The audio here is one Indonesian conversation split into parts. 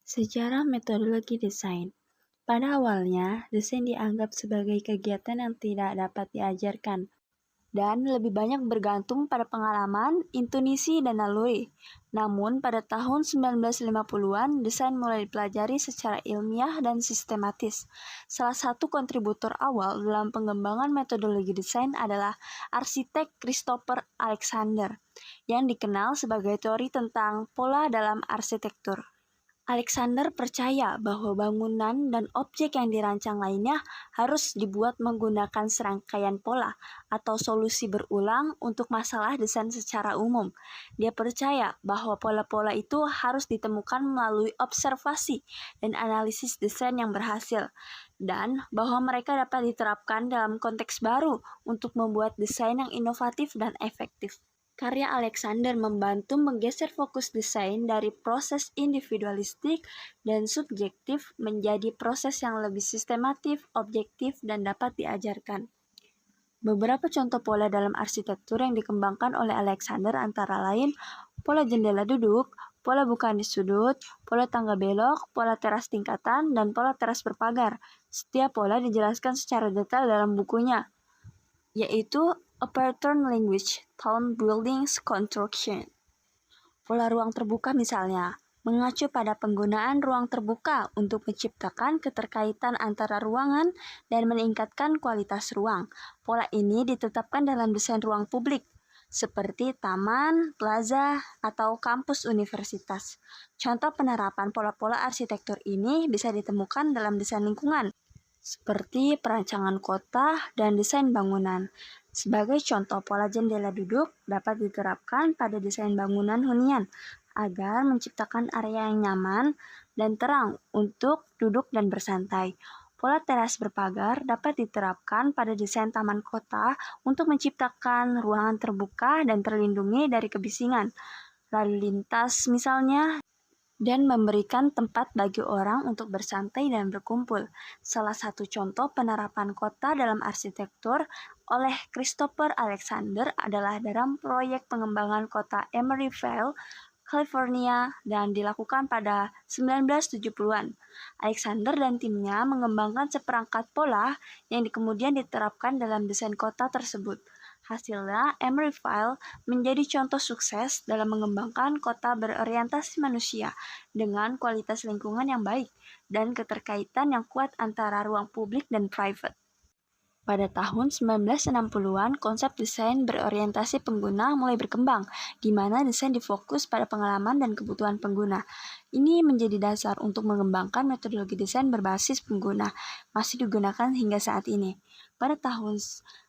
Sejarah metodologi desain. Pada awalnya, desain dianggap sebagai kegiatan yang tidak dapat diajarkan dan lebih banyak bergantung pada pengalaman, intuisi, dan naluri. Namun, pada tahun 1950-an, desain mulai dipelajari secara ilmiah dan sistematis. Salah satu kontributor awal dalam pengembangan metodologi desain adalah arsitek Christopher Alexander, yang dikenal sebagai teori tentang pola dalam arsitektur. Alexander percaya bahwa bangunan dan objek yang dirancang lainnya harus dibuat menggunakan serangkaian pola atau solusi berulang untuk masalah desain secara umum. Dia percaya bahwa pola-pola itu harus ditemukan melalui observasi dan analisis desain yang berhasil, dan bahwa mereka dapat diterapkan dalam konteks baru untuk membuat desain yang inovatif dan efektif. Karya Alexander membantu menggeser fokus desain dari proses individualistik dan subjektif menjadi proses yang lebih sistematif, objektif, dan dapat diajarkan. Beberapa contoh pola dalam arsitektur yang dikembangkan oleh Alexander antara lain pola jendela duduk, pola bukaan di sudut, pola tangga belok, pola teras tingkatan, dan pola teras berpagar. Setiap pola dijelaskan secara detail dalam bukunya, yaitu A Pattern Language, Town Buildings Construction. Pola ruang terbuka misalnya, mengacu pada penggunaan ruang terbuka untuk menciptakan keterkaitan antara ruangan dan meningkatkan kualitas ruang. Pola ini ditetapkan dalam desain ruang publik, seperti taman, plaza, atau kampus universitas. Contoh penerapan pola-pola arsitektur ini bisa ditemukan dalam desain lingkungan, seperti perancangan kota dan desain bangunan. Sebagai contoh, pola jendela duduk dapat diterapkan pada desain bangunan hunian agar menciptakan area yang nyaman dan terang untuk duduk dan bersantai. Pola teras berpagar dapat diterapkan pada desain taman kota untuk menciptakan ruangan terbuka dan terlindungi dari kebisingan lalu lintas misalnya, dan memberikan tempat bagi orang untuk bersantai dan berkumpul. Salah satu contoh penerapan kota dalam arsitektur oleh Christopher Alexander adalah dalam proyek pengembangan kota Emeryville, California, dan dilakukan pada 1970-an. Alexander dan timnya mengembangkan seperangkat pola yang kemudian diterapkan dalam desain kota tersebut. Hasilnya, Emeryville menjadi contoh sukses dalam mengembangkan kota berorientasi manusia dengan kualitas lingkungan yang baik dan keterkaitan yang kuat antara ruang publik dan private. Pada tahun 1960-an, konsep desain berorientasi pengguna mulai berkembang, di mana desain difokus pada pengalaman dan kebutuhan pengguna. Ini menjadi dasar untuk mengembangkan metodologi desain berbasis pengguna, masih digunakan hingga saat ini. Pada tahun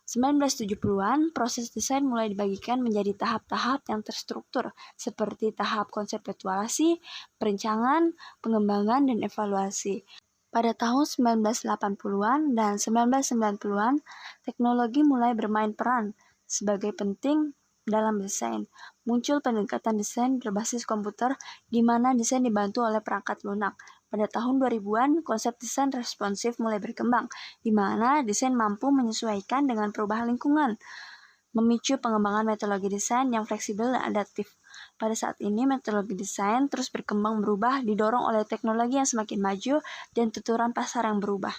1970-an, proses desain mulai dibagikan menjadi tahap-tahap yang terstruktur, seperti tahap konseptualisasi, perencanaan, pengembangan, dan evaluasi. Pada tahun 1980-an dan 1990-an, teknologi mulai bermain peran sebagai penting dalam desain. Muncul pendekatan desain berbasis komputer di mana desain dibantu oleh perangkat lunak. Pada tahun 2000-an, konsep desain responsif mulai berkembang, di mana desain mampu menyesuaikan dengan perubahan lingkungan, memicu pengembangan metodologi desain yang fleksibel dan adaptif. Pada saat ini, metodologi desain terus berkembang berubah, didorong oleh teknologi yang semakin maju dan tuturan pasar yang berubah.